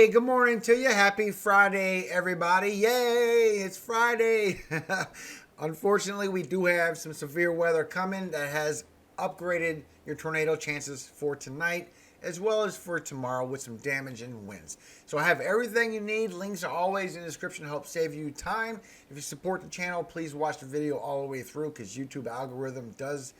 Hey, good morning to you. Happy Friday, everybody. Yay, it's Friday. Unfortunately, we do have some severe weather coming that has upgraded your tornado chances for tonight as well as for tomorrow with some damage and winds. So I have everything you need. Links are always in the description to help save you time. If you support the channel, please watch the video all the way through because YouTube algorithm does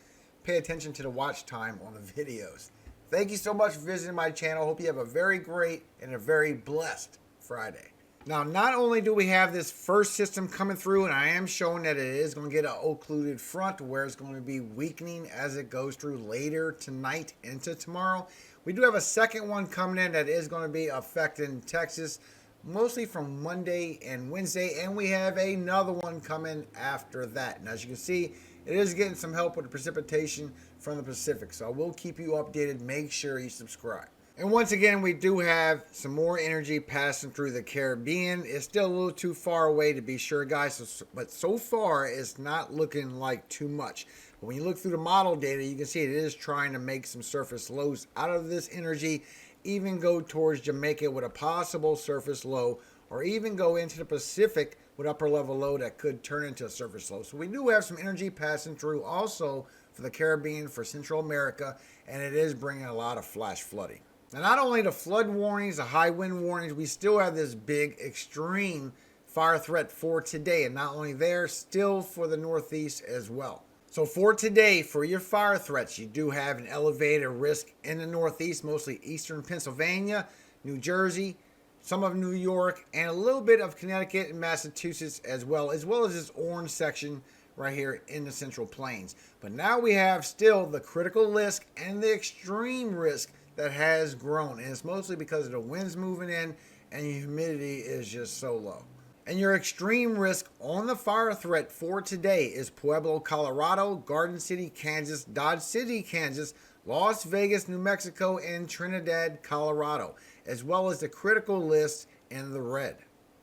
pay attention to the watch time on the videos. Thank you so much for visiting my channel. Hope you have a very great and a very blessed Friday. Now, not only do we have this first system coming through, and I am showing that it is going to get an occluded front where it's going to be weakening as it goes through later tonight into tomorrow. We do have a second one coming in that is going to be affecting Texas, mostly from Monday and Wednesday, and we have another one coming after that. And as you can see, it is getting some help with the precipitation from the Pacific, so I will keep you updated. Make sure you subscribe. And once again, we do have some more energy passing through the Caribbean. It's still a little too far away to be sure, guys, but so far it's not looking like too much. But when you look through the model data, you can see it is trying to make some surface lows out of this energy, even go towards Jamaica with a possible surface low, or even go into the Pacific with upper level low that could turn into a surface low. So we do have some energy passing through also for the Caribbean, for Central America, and it is bringing a lot of flash flooding. Now, not only the flood warnings, the high wind warnings, we still have this big extreme fire threat for today. And not only there, still for the Northeast as well. So for today, for your fire threats, you do have an elevated risk in the Northeast, mostly eastern Pennsylvania, New Jersey, some of New York, and a little bit of Connecticut and Massachusetts as well as this orange section right here in the Central Plains. But now we have still the critical risk and the extreme risk that has grown, and it's mostly because of the winds moving in and the humidity is just so low. And your extreme risk on the fire threat for today is Pueblo, Colorado, Garden City, Kansas, Dodge City, Kansas, Las Vegas, New Mexico, and Trinidad, Colorado, as well as the critical list in the red.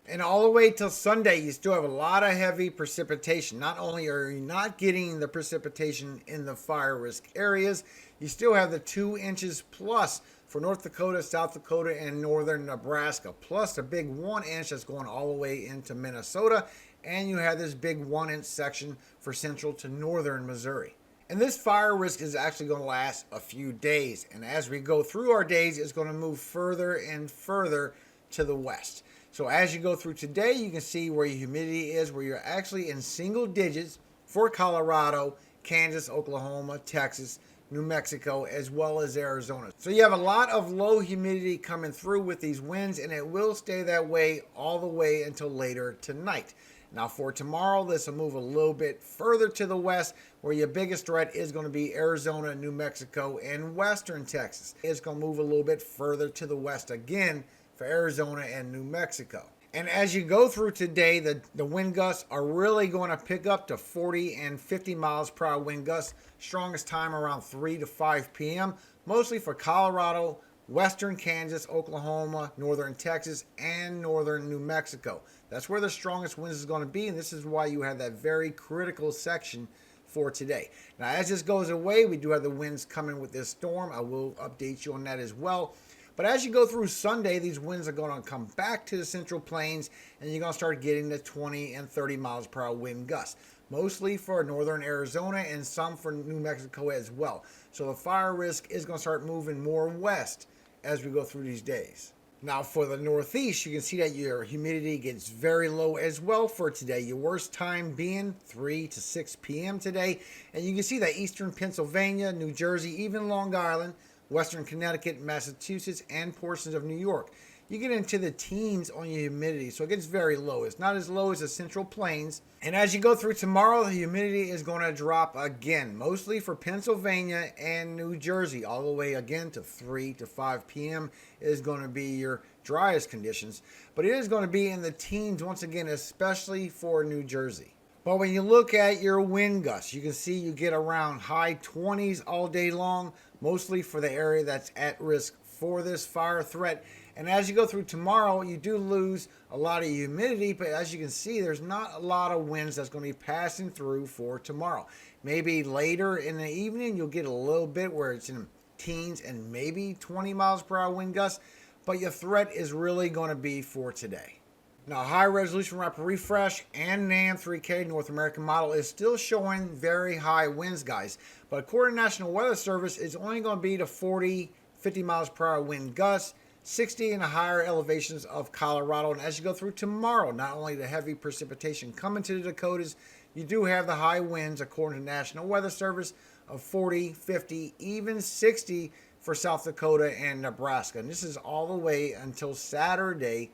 And all the way till Sunday, you still have a lot of heavy precipitation. Not only are you not getting the precipitation in the fire risk areas, you still have the 2 inches plus for North Dakota, South Dakota, and northern Nebraska, plus a big 1 inch that's going all the way into Minnesota. And you have this big 1 inch section for central to northern Missouri. And this fire risk is actually going to last a few days. And as we go through our days, it's going to move further and further to the west. So as you go through today, you can see where your humidity is, where you're actually in single digits for Colorado, Kansas, Oklahoma, Texas, New Mexico, as well as Arizona. So you have a lot of low humidity coming through with these winds, and it will stay that way all the way until later tonight. Now for tomorrow, this will move a little bit further to the west, where your biggest threat is going to be Arizona, New Mexico, and western Texas. It's going to move a little bit further to the west again for Arizona and New Mexico. And as you go through today, the wind gusts are really going to pick up to 40 and 50 miles per hour wind gusts. Strongest time around 3 to 5 p.m., mostly for Colorado, western Kansas, Oklahoma, northern Texas, and northern New Mexico. That's where the strongest winds is going to be, and this is why you have that very critical section for today. Now, as this goes away, we do have the winds coming with this storm. I will update you on that as well. But as you go through Sunday, these winds are going to come back to the Central Plains, and you're going to start getting the 20 and 30 miles per hour wind gusts, mostly for northern Arizona and some for New Mexico as well. So the fire risk is going to start moving more west as we go through these days. Now for the Northeast, you can see that your humidity gets very low as well for today. Your worst time being 3 to 6 p.m. today. And you can see that eastern Pennsylvania, New Jersey, even Long Island, western Connecticut, Massachusetts, and portions of New York. You get into the teens on your humidity, so it gets very low. It's not as low as the Central Plains. And as you go through tomorrow, the humidity is going to drop again, mostly for Pennsylvania and New Jersey, all the way again to 3 to 5 p.m. is going to be your driest conditions. But it is going to be in the teens once again, especially for New Jersey. But when you look at your wind gusts, you can see you get around high 20s all day long, mostly for the area that's at risk for this fire threat. And as you go through tomorrow, you do lose a lot of humidity, but as you can see, there's not a lot of winds that's going to be passing through for tomorrow. Maybe later in the evening, you'll get a little bit where it's in teens and maybe 20 miles per hour wind gusts. but your threat is really going to be for today. Now, high resolution rapid refresh and NAM 3K North American model is still showing very high winds, guys. But according to National Weather Service, it's only going to be the 40, 50 miles per hour wind gusts, 60 in the higher elevations of Colorado. And as you go through tomorrow, not only the heavy precipitation coming to the Dakotas, you do have the high winds, according to National Weather Service, of 40, 50, even 60 for South Dakota and Nebraska. And this is all the way until Saturday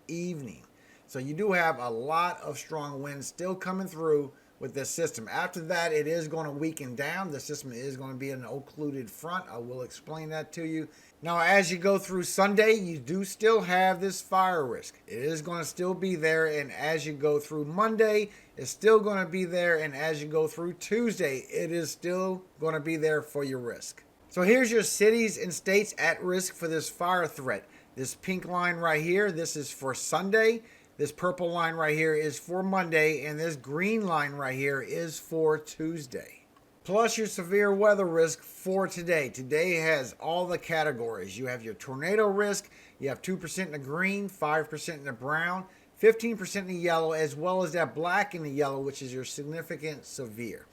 evening. So you do have a lot of strong winds still coming through with this system. After that, it is going to weaken down. The system is going to be an occluded front. I will explain that to you. Now, as you go through Sunday, you do still have this fire risk. It is going to still be there. And as you go through Monday, it's still going to be there. And as you go through Tuesday, it is still going to be there for your risk. So here's your cities and states at risk for this fire threat. This pink line right here, this is for Sunday. This purple line right here is for Monday, and this green line right here is for Tuesday. Plus your severe weather risk for today. Today has all the categories. You have your tornado risk. You have 2% in the green, 5% in the brown, 15% in the yellow, as well as that black in the yellow, which is your significant severe.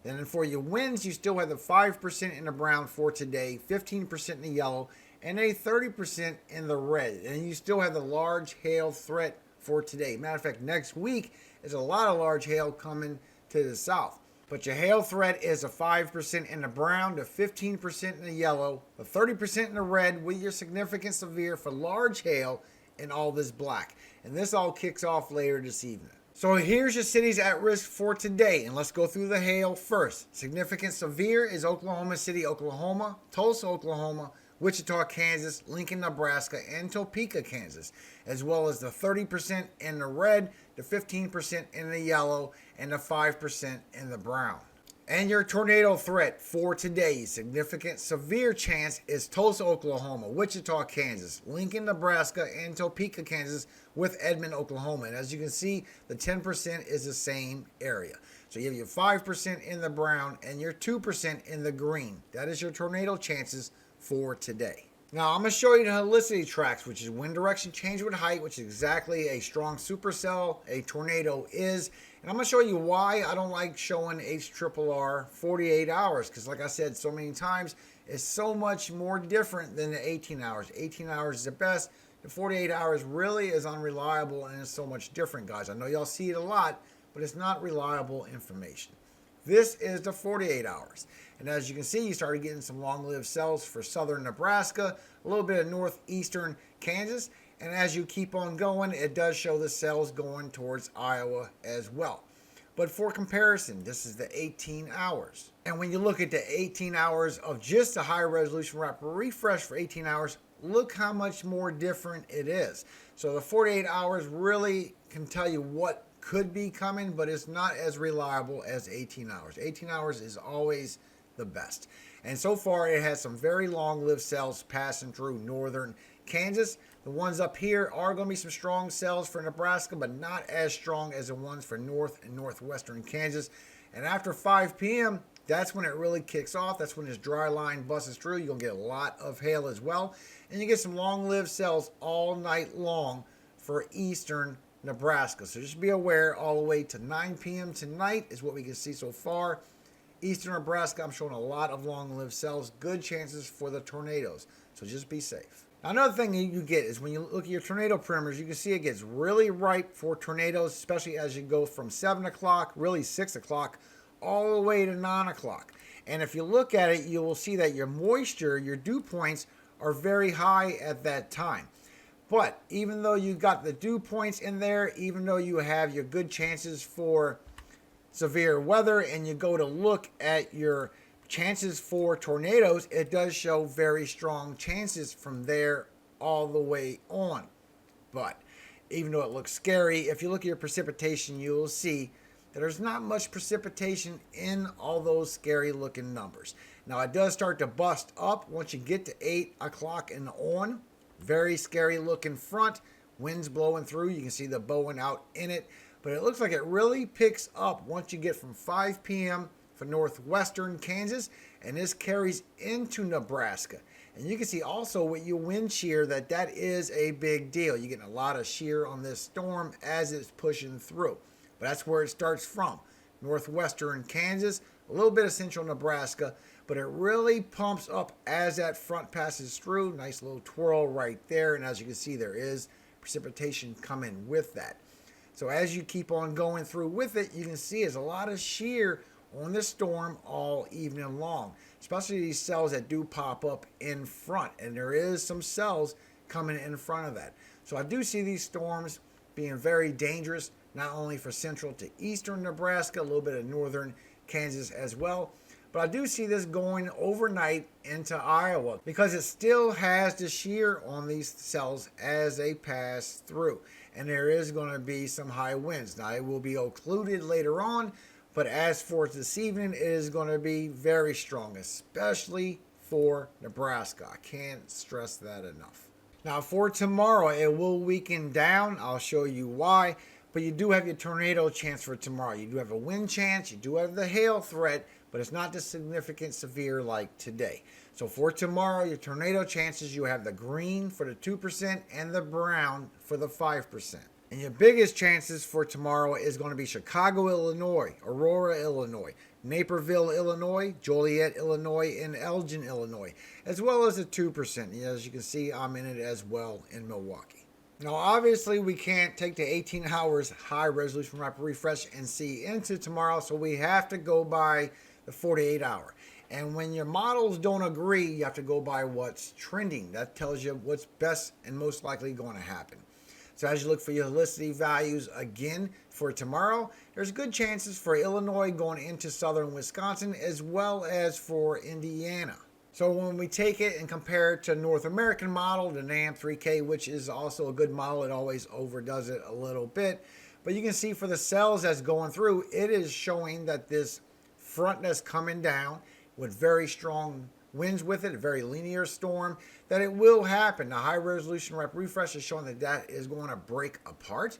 Then for your winds, you still have the 5% in the brown for today, 15% in the yellow, and a 30% in the red. And you still have the large hail threat for today. Matter of fact, next week is a lot of large hail coming to the south. But your hail threat is a 5% in the brown, the 15% in the yellow, the 30% in the red, with your significant severe for large hail and all this black. And this all kicks off later this evening. So here's your cities at risk for today. And let's go through the hail first. Significant severe is Oklahoma City, Oklahoma, Tulsa, Oklahoma, Wichita, Kansas, Lincoln, Nebraska, and Topeka, Kansas, as well as the 30% in the red, the 15% in the yellow, and the 5% in the brown. And your tornado threat for today, significant severe chance, is Tulsa, Oklahoma, Wichita, Kansas, Lincoln, Nebraska, and Topeka, Kansas, with Edmond, Oklahoma. And as you can see, the 10% is the same area. So you have your 5% in the brown and your 2% in the green. That is your tornado chances for today. Now I'm going to show you the helicity tracks, which is wind direction change with height, which is exactly a strong supercell a tornado is. And I'm going to show you why I don't like showing HRRR 48 hours, because like I said so many times, it's so much more different than the 18 hours. 18 hours is the best. The 48 hours really is unreliable, and it's so much different, guys. I know y'all see it a lot, but it's not reliable information. This is the 48 hours. And as you can see, you started getting some long-lived cells for southern Nebraska, a little bit of northeastern Kansas. And as you keep on going, it does show the cells going towards Iowa as well. But for comparison, this is the 18 hours. And when you look at the 18 hours of just the high resolution rapid refresh for 18 hours, look how much more different it is. So the 48 hours really can tell you what could be coming, but it's not as reliable as 18 hours. 18 hours is always the best. And so far, it has some very long-lived cells passing through northern Kansas. The ones up here are going to be some strong cells for Nebraska, but not as strong as the ones for north and northwestern Kansas. And after 5 p.m., that's when it really kicks off. That's when this dry line busts through. You're going to get a lot of hail as well. And you get some long-lived cells all night long for eastern Nebraska. So just be aware, all the way to 9 p.m. tonight is what we can see so far. Eastern Nebraska, I'm showing a lot of long-lived cells. Good chances for the tornadoes. So just be safe. Now, another thing you get is when you look at your tornado perimeters, you can see it gets really ripe for tornadoes, especially as you go from 7 o'clock, really 6 o'clock, all the way to 9 o'clock. And if you look at it, you will see that your moisture, your dew points, are very high at that time. But even though you got the dew points in there, even though you have your good chances for severe weather, and you go to look at your chances for tornadoes, it does show very strong chances from there all the way on. But even though it looks scary, if you look at your precipitation, you will see that there's not much precipitation in all those scary looking numbers. Now it does start to bust up once you get to 8 o'clock and on. Very scary looking front, winds blowing through. You can see the bowing out in it. But it looks like it really picks up once you get from 5 p.m. for northwestern Kansas, and this carries into Nebraska. And you can see also with your wind shear that is a big deal. You're getting a lot of shear on this storm as it's pushing through. But that's where it starts from. Northwestern Kansas, a little bit of central Nebraska, but it really pumps up as that front passes through. Nice little twirl right there. And as you can see, there is precipitation coming with that. So as you keep on going through with it, you can see there's a lot of shear on the storm all evening long, especially these cells that do pop up in front. And there is some cells coming in front of that. So I do see these storms being very dangerous, not only for central to eastern Nebraska, a little bit of northern Kansas as well, but I do see this going overnight into Iowa because it still has the shear on these cells as they pass through. And there is going to be some high winds. Now, it will be occluded later on, but as for this evening, it is going to be very strong, especially for Nebraska. I can't stress that enough. Now, for tomorrow, it will weaken down. I'll show you why. But you do have your tornado chance for tomorrow. You do have a wind chance. You do have the hail threat, but it's not the significant severe like today. So for tomorrow, your tornado chances, you have the green for the 2% and the brown for the 5%. And your biggest chances for tomorrow is going to be Chicago, Illinois, Aurora, Illinois, Naperville, Illinois, Joliet, Illinois, and Elgin, Illinois, as well as the 2%. As you can see, I'm in it as well in Milwaukee. Now, obviously, we can't take the 18 hours high resolution rapid refresh and see into tomorrow, so we have to go by the 48 hour. And when your models don't agree, you have to go by what's trending. That tells you what's best and most likely going to happen. So as you look for your helicity values again for tomorrow, there's good chances for Illinois going into southern Wisconsin as well as for Indiana. So when we take it and compare it to North American model, the NAM 3K, which is also a good model, it always overdoes it a little bit. But you can see for the cells that's going through, it is showing that this front that's coming down with very strong winds with it, a very linear storm, that it will happen. The high resolution rapid refresh is showing that is going to break apart.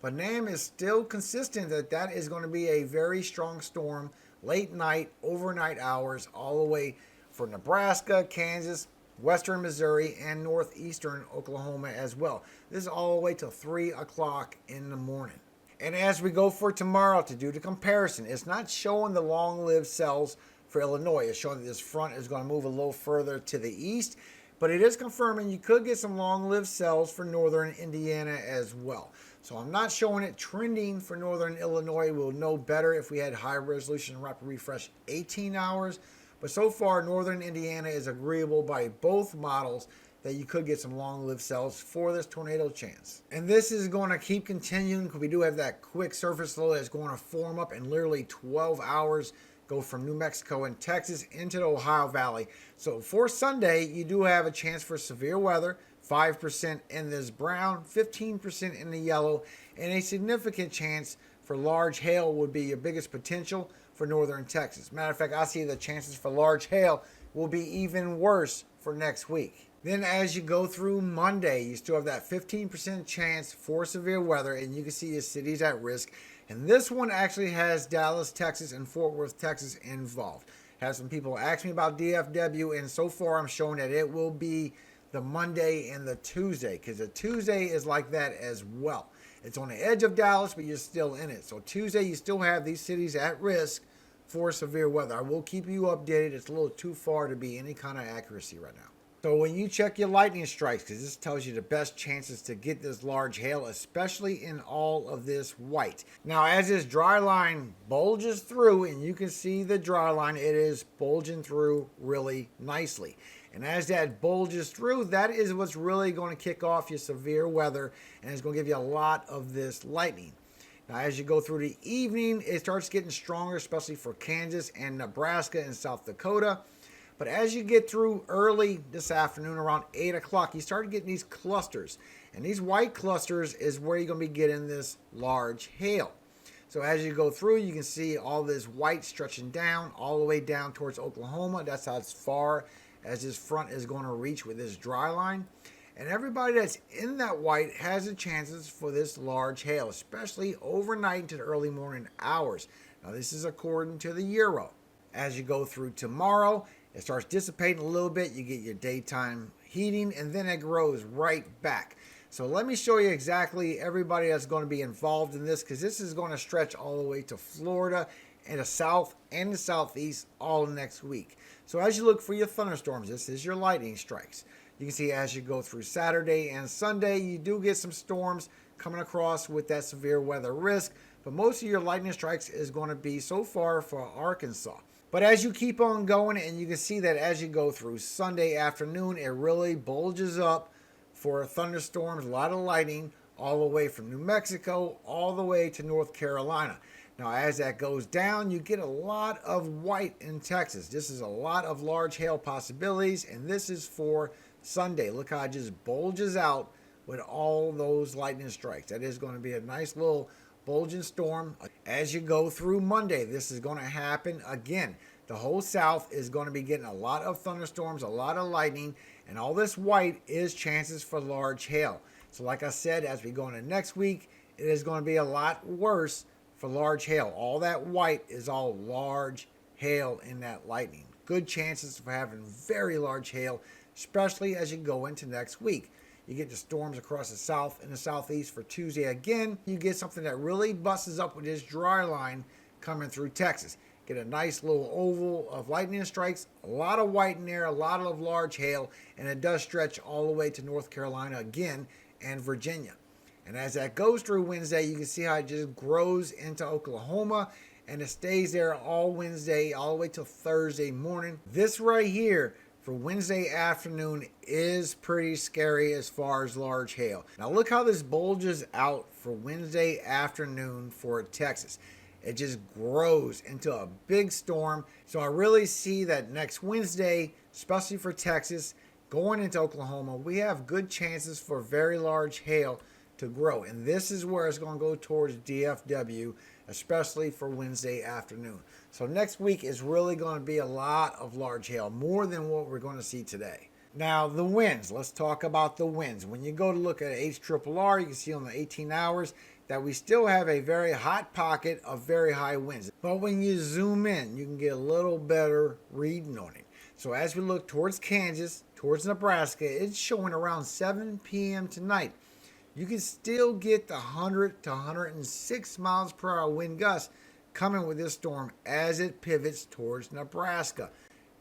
But NAM is still consistent that is going to be a very strong storm, late night, overnight hours, all the way for Nebraska, Kansas, western Missouri, and northeastern Oklahoma as well. This is all the way till 3 o'clock in the morning. And as we go for tomorrow to do the comparison, it's not showing the long-lived cells for Illinois. It's showing that this front is going to move a little further to the east, but it is confirming you could get some long-lived cells for northern Indiana as well. So I'm not showing it trending for northern Illinois. We'll know better if we had high resolution rapid refresh 18 hours. But so far, northern Indiana is agreeable by both models that you could get some long-lived cells for this tornado chance. And this is going to keep continuing because we do have that quick surface low that's going to form up in literally 12 hours, go from New Mexico and Texas into the Ohio Valley. So for Sunday, you do have a chance for severe weather, 5% in this brown, 15% in the yellow, and a significant chance for large hail would be your biggest potential for northern Texas. Matter of fact, I see the chances for large hail will be even worse for next week. Then as you go through Monday, you still have that 15% chance for severe weather, and you can see your cities at risk. And this one actually has Dallas, Texas, and Fort Worth, Texas involved. Have some people ask me about DFW, and so far I'm showing that it will be the Monday and the Tuesday, because the Tuesday is like that as well. It's on the edge of Dallas, but you're still in it. So Tuesday, you still have these cities at risk for severe weather. I will keep you updated. It's a little too far to be any kind of accuracy right now. So when you check your lightning strikes, because this tells you the best chances to get this large hail, especially in all of this white. Now, as this dry line bulges through, and you can see the dry line, it is bulging through really nicely. And as that bulges through, that is what's really going to kick off your severe weather, and it's going to give you a lot of this lightning. Now, as you go through the evening, it starts getting stronger, especially for Kansas and Nebraska and South Dakota. But as you get through early this afternoon, around 8 o'clock, you start getting these clusters. And these white clusters is where you're going to be getting this large hail. So as you go through, you can see all this white stretching down, all the way down towards Oklahoma. That's how far as this front is going to reach with this dry line. And everybody that's in that white has the chances for this large hail, especially overnight into the early morning hours. Now, this is according to the Euro. As you go through tomorrow, It starts dissipating a little bit. You get your daytime heating, and then it grows right back. So let me show you exactly everybody that's going to be involved in this, because this is going to stretch all the way to Florida and the south and the southeast all next week. So as you look for your thunderstorms, this is your lightning strikes. You can see as you go through Saturday and Sunday, you do get some storms coming across with that severe weather risk, but most of your lightning strikes is going to be so far for Arkansas. But as you keep on going, and you can see that as you go through Sunday afternoon, it really bulges up for thunderstorms, a lot of lightning, all the way from New Mexico all the way to North Carolina. Now, as that goes down, you get a lot of white in Texas. This is a lot of large hail possibilities, and this is for Sunday. Look how it just bulges out with all those lightning strikes. That is going to be a nice little bulging storm. As you go through Monday, this is going to happen again. The whole South is going to be getting a lot of thunderstorms, a lot of lightning, and all this white is chances for large hail. So like I said, as we go into next week, it is going to be a lot worse for large hail. All that white is all large hail in that lightning. Good chances for having very large hail, especially as you go into next week. You get the storms across the south and the southeast for Tuesday again. You get something that really busts up with this dry line coming through Texas. Get a nice little oval of lightning strikes, a lot of white in there, a lot of large hail, and it does stretch all the way to North Carolina again and Virginia. And as that goes through Wednesday, you can see how it just grows into Oklahoma, and it stays there all Wednesday, all the way till Thursday morning. This right here for Wednesday afternoon is pretty scary as far as large hail. Now look how this bulges out for Wednesday afternoon for Texas. It just grows into a big storm. So I really see that next Wednesday, especially for Texas, going into Oklahoma, we have good chances for very large hail to grow. And this is where it's going to go towards DFW, especially for Wednesday afternoon. So next week is really going to be a lot of large hail, more than what we're going to see today. Now the winds, let's talk about the winds. When you go to look at HRRR, you can see on the 18 hours that we still have a very hot pocket of very high winds. But when you zoom in, you can get a little better reading on it. So as we look towards Kansas, towards Nebraska, it's showing around 7 p.m. tonight. You can still get the 100 to 106 miles per hour wind gusts coming with this storm as it pivots towards Nebraska.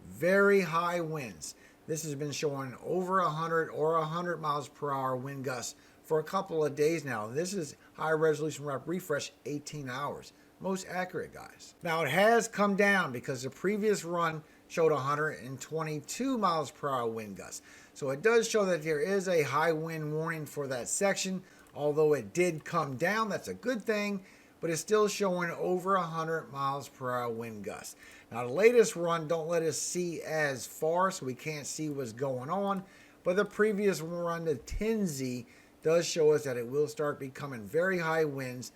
Very high winds. This has been showing over 100 or 100 miles per hour wind gusts for a couple of days now. This is high resolution refresh 18 hours. Most accurate, guys. Now it has come down because the previous run showed 122 miles per hour wind gusts. So it does show that there is a high wind warning for that section. Although it did come down, that's a good thing, but it's still showing over 100 miles per hour wind gusts. Now the latest run don't let us see as far, so we can't see what's going on, but the previous run, the 10Z, does show us that it will start becoming very high winds,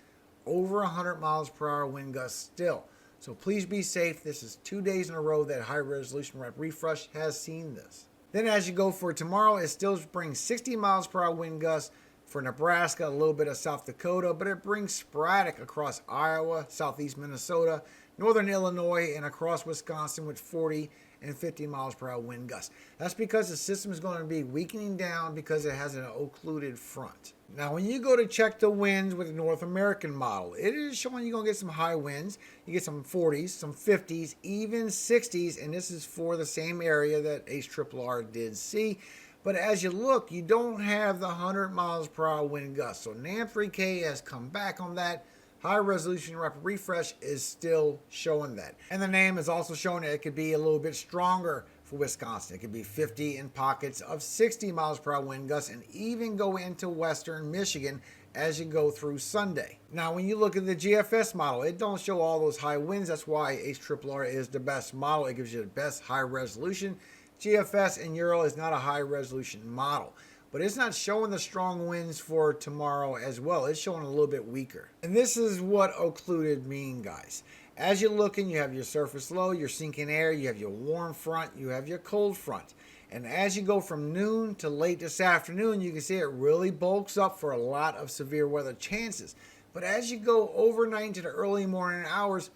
over 100 miles per hour wind gusts still. So please be safe. This is 2 days in a row that high resolution refresh has seen this. Then as you go for tomorrow, it still brings 60 miles per hour wind gusts for Nebraska, a little bit of South Dakota, but it brings sporadic across Iowa, southeast Minnesota, northern Illinois, and across Wisconsin with 40 and 50 miles per hour wind gusts. That's because the system is going to be weakening down because it has an occluded front. Now, when you go to check the winds with the North American model, it is showing you're going to get some high winds. You get some 40s, some 50s, even 60s, and this is for the same area that HRRR did see. But as you look, you don't have the 100 miles per hour wind gusts. So NAM3K has come back on that. High resolution rapid refresh is still showing that. And the NAM is also showing that it could be a little bit stronger for Wisconsin. It could be 50 in pockets of 60 miles per hour wind gusts and even go into western Michigan as you go through Sunday. Now, when you look at the GFS model, it don't show all those high winds. That's why HRRR is the best model. It gives you the best high resolution. GFS and Euro is not a high resolution model, but it's not showing the strong winds for tomorrow as well. It's showing a little bit weaker. And this is what occluded mean, guys. As you're looking, you have your surface low, your sinking air, you have your warm front, you have your cold front. And as you go from noon to late this afternoon, you can see it really bulks up for a lot of severe weather chances. But as you go overnight into the early morning hours,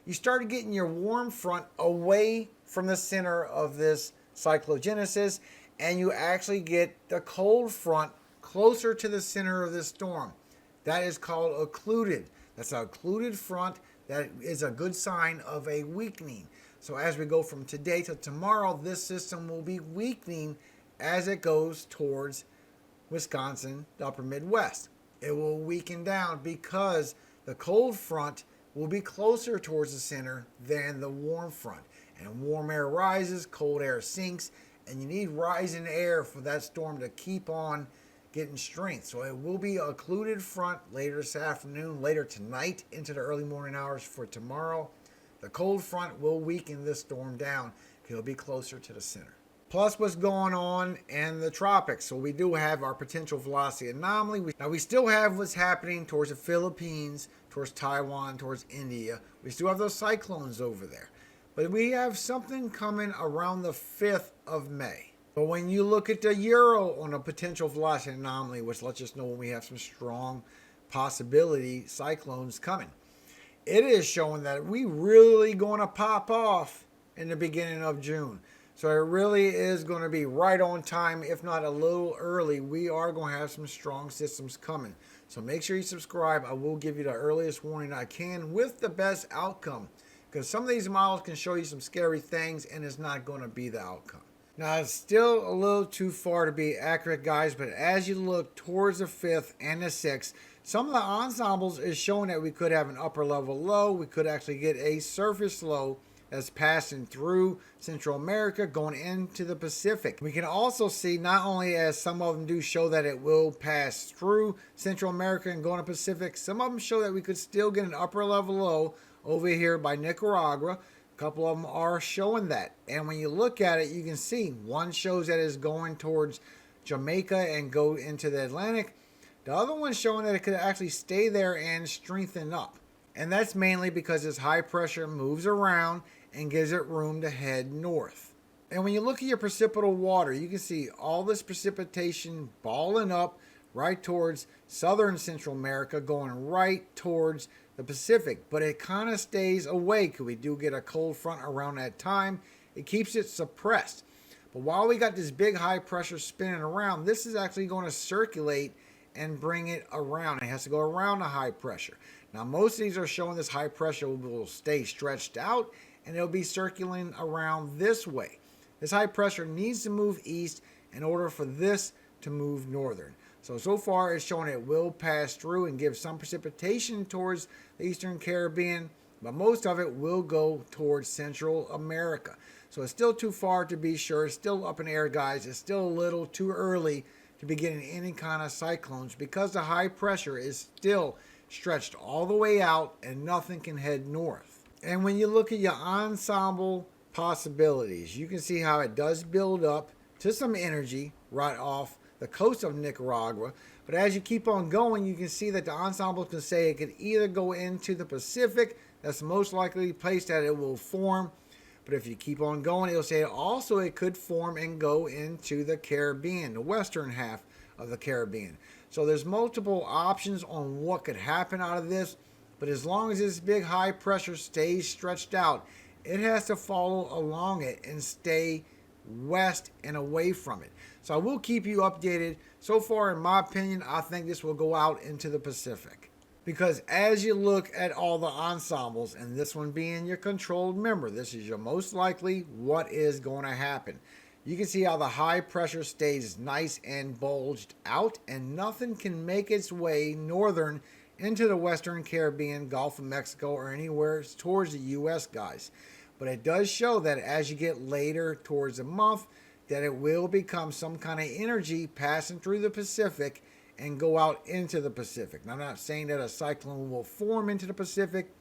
you start getting your warm front away from the center of this cyclogenesis, and you actually get the cold front closer to the center of this storm. That is called occluded. That's an occluded front. That is a good sign of a weakening. So as we go from today to tomorrow, this system will be weakening as it goes towards Wisconsin, the upper Midwest. It will weaken down because the cold front will be closer towards the center than the warm front. And warm air rises, cold air sinks, and you need rising air for that storm to keep on getting strength. So it will be a occluded front later this afternoon, later tonight into the early morning hours for tomorrow. The cold front will weaken this storm down. It'll be closer to the center. Plus what's going on in the tropics. So we do have our potential velocity anomaly. Now we still have what's happening towards the Philippines, towards Taiwan, towards India. We still have those cyclones over there. But we have something coming around the 5th of May. But when you look at the euro on a potential velocity anomaly, which lets us know when we have some strong possibility cyclones coming, it is showing that we really going to pop off in the beginning of June. So it really is going to be right on time, if not a little early. We are going to have some strong systems coming. So make sure you subscribe. I will give you the earliest warning I can with the best outcome. Because some of these models can show you some scary things and it's not going to be the outcome. Now, it's still a little too far to be accurate, guys, but as you look towards the 5th and the 6th, some of the ensembles is showing that we could have an upper level low. We could actually get a surface low that's passing through Central America going into the Pacific. We can also see, not only as some of them do show that it will pass through Central America and go into the Pacific, some of them show that we could still get an upper level low over here by Nicaragua. A couple of them are showing that. And when you look at it, you can see one shows that it's going towards Jamaica and go into the Atlantic. The other one's showing that it could actually stay there and strengthen up. And that's mainly because this high pressure moves around and gives it room to head north. And when you look at your precipitable water, you can see all this precipitation balling up right towards southern Central America, going right towards the Pacific. But it kind of stays away because we do get a cold front around that time. It keeps it suppressed. But while we got this big high pressure spinning around, this is actually going to circulate and bring it around. It has to go around the high pressure. Now, most of these are showing this high pressure will stay stretched out and it'll be circling around this way. This high pressure needs to move east in order for this to move northern. So far it's showing it will pass through and give some precipitation towards the Eastern Caribbean, but most of it will go towards Central America. So it's still too far to be sure. It's still up in the air, guys. It's still a little too early to be getting any kind of cyclones because the high pressure is still stretched all the way out and nothing can head north. And when you look at your ensemble possibilities, you can see how it does build up to some energy right off the coast of Nicaragua. But as you keep on going, you can see that the ensemble can say it could either go into the Pacific. That's the most likely place that it will form. But if you keep on going, it'll say also it could form and go into the Caribbean, the western half of the Caribbean. So there's multiple options on what could happen out of this. But as long as this big high pressure stays stretched out, it has to follow along it and stay west and away from it. So I will keep you updated. So far, in my opinion, I think this will go out into the Pacific. Because as you look at all the ensembles, and this one being your controlled member, this is your most likely what is going to happen. You can see how the high pressure stays nice and bulged out, and nothing can make its way northern into the Western Caribbean, Gulf of Mexico, or anywhere towards the U.S., guys. But it does show that as you get later towards the month, that it will become some kind of energy passing through the Pacific and go out into the Pacific. Now, I'm not saying that a cyclone will form into the Pacific,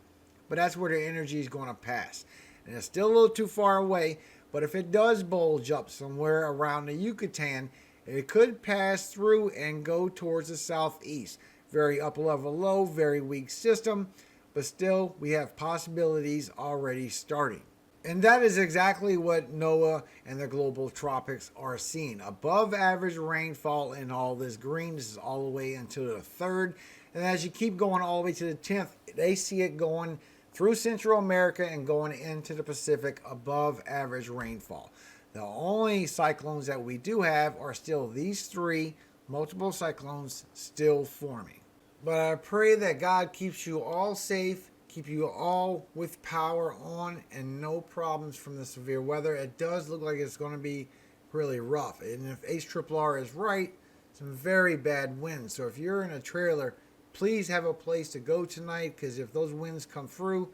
but that's where the energy is going to pass. And it's still a little too far away, but if it does bulge up somewhere around the Yucatan, it could pass through and go towards the southeast. Very upper level low, very weak system, but still we have possibilities already starting. And that is exactly what NOAA and the global tropics are seeing. Above average rainfall in all this green. This is all the way until the 3rd. And as you keep going all the way to the 10th, they see it going through Central America and going into the Pacific, above average rainfall. The only cyclones that we do have are still these three, multiple cyclones still forming. But I pray that God keeps you all safe, keep you all with power on, and no problems from the severe weather. It does look like it's going to be really rough. And if HRRR is right, some very bad winds. So if you're in a trailer, please have a place to go tonight, because if those winds come through,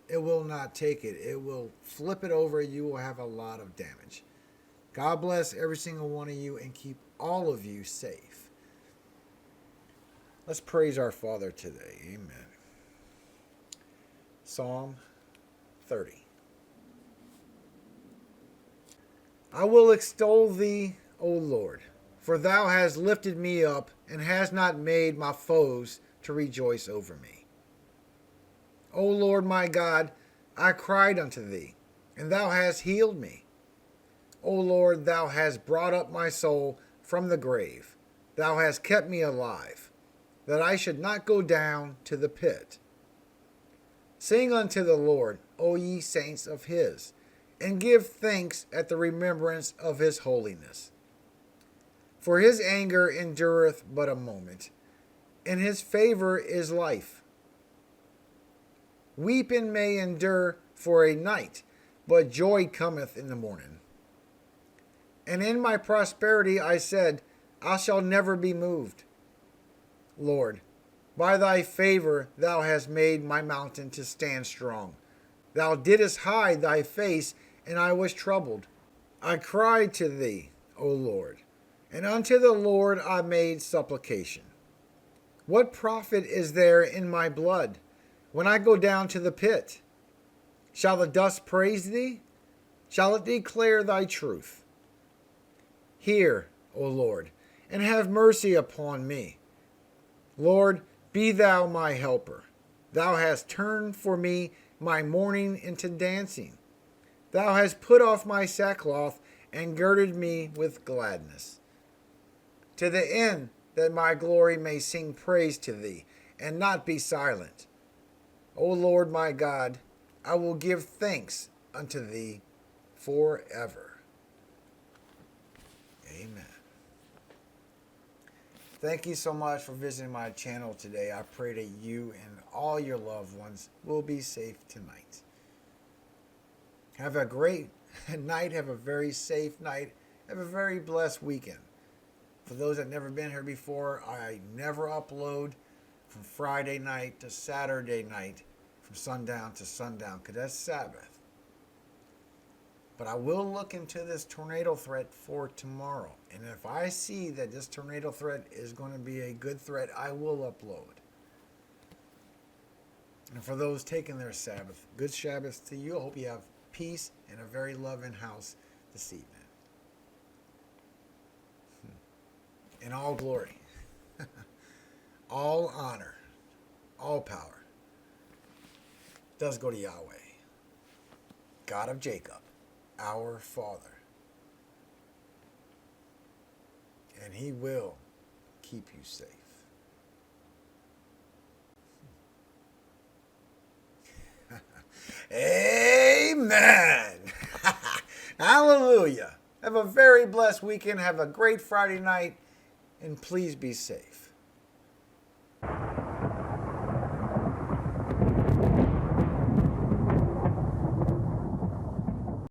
it will not take it. It will flip it over. You will have a lot of damage. God bless every single one of you and keep all of you safe. Let's praise our Father today. Amen. Psalm 30. I will extol thee, O Lord, for thou hast lifted me up and hast not made my foes to rejoice over me. O Lord my God, I cried unto thee, and thou hast healed me. O Lord, thou hast brought up my soul from the grave. Thou hast kept me alive, that I should not go down to the pit. Sing unto the Lord, O ye saints of his, and give thanks at the remembrance of his holiness. For his anger endureth but a moment, and his favor is life. Weeping may endure for a night, but joy cometh in the morning. And in my prosperity I said, I shall never be moved. Lord, by thy favor thou hast made my mountain to stand strong. Thou didst hide thy face, and I was troubled. I cried to thee, O Lord, and unto the Lord I made supplication. What profit is there in my blood when I go down to the pit? Shall the dust praise thee? Shall it declare thy truth? Hear, O Lord, and have mercy upon me. Lord, be thou my helper. Thou hast turned for me my mourning into dancing. Thou hast put off my sackcloth and girded me with gladness, to the end that my glory may sing praise to thee, and not be silent. O Lord my God, I will give thanks unto thee forever. Amen. Thank you so much for visiting my channel today. I pray that you and all your loved ones will be safe tonight. Have a great night. Have a very safe night. Have a very blessed weekend. For those that have never been here before, I never upload from Friday night to Saturday night, from sundown to sundown, because that's Sabbath. But I will look into this tornado threat for tomorrow. And if I see that this tornado threat is going to be a good threat, I will upload. And for those taking their Sabbath, good Sabbath to you. I hope you have peace and a very loving house this evening. In all glory, all honor, all power does go to Yahweh, God of Jacob, our Father. And he will keep you safe. Amen. Hallelujah. Have a very blessed weekend. Have a great Friday night. And please be safe.